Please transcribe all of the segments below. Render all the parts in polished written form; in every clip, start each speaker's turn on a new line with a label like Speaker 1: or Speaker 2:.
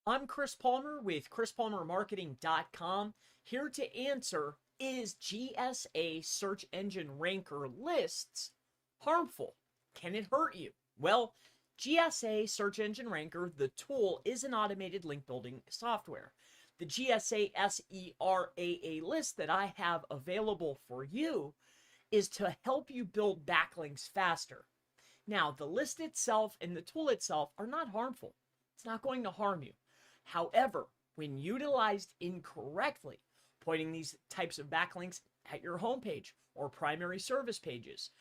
Speaker 1: I'm Chris Palmer with ChrisPalmerMarketing.com, here to answer, is GSA search engine ranker lists harmful? Can it hurt you? Well, GSA search engine ranker, the tool, is an automated link building software. The GSA SERAA list that I have available for you is to help you build backlinks faster. Now, the list itself and the tool itself are not harmful. It's not going to harm you. However, when utilized incorrectly, pointing these types of backlinks at your homepage or primary service pages,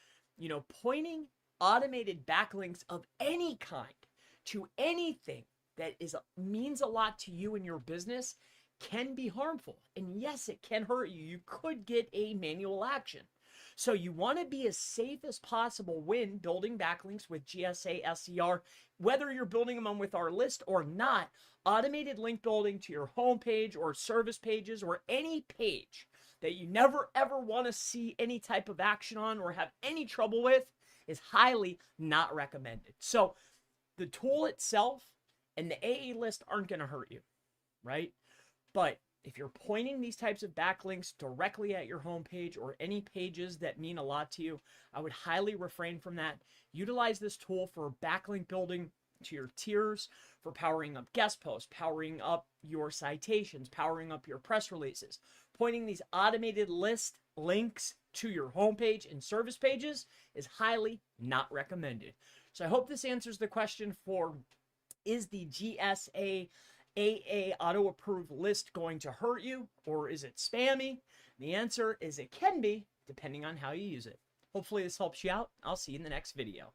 Speaker 1: pointing automated backlinks of any kind to anything that means a lot to you and your business can be harmful. And yes, it can hurt you. You could get a manual action. So you want to be as safe as possible when building backlinks with GSA SER, whether you're building them with our list or not. Automated link building to your homepage or service pages or any page that you never ever want to see any type of action on or have any trouble with is highly not recommended. So the tool itself and the AA list aren't going to hurt you, right? But if you're pointing these types of backlinks directly at your homepage or any pages that mean a lot to you, I would highly refrain from that. Utilize this tool for backlink building to your tiers, for powering up guest posts, powering up your citations, powering up your press releases. Pointing these automated list links to your homepage and service pages is highly not recommended. So I hope this answers the question for, is the GSA AA auto-approve list going to hurt you, or is it spammy? The answer is it can be, depending on how you use it. Hopefully this helps you out. I'll see you in the next video.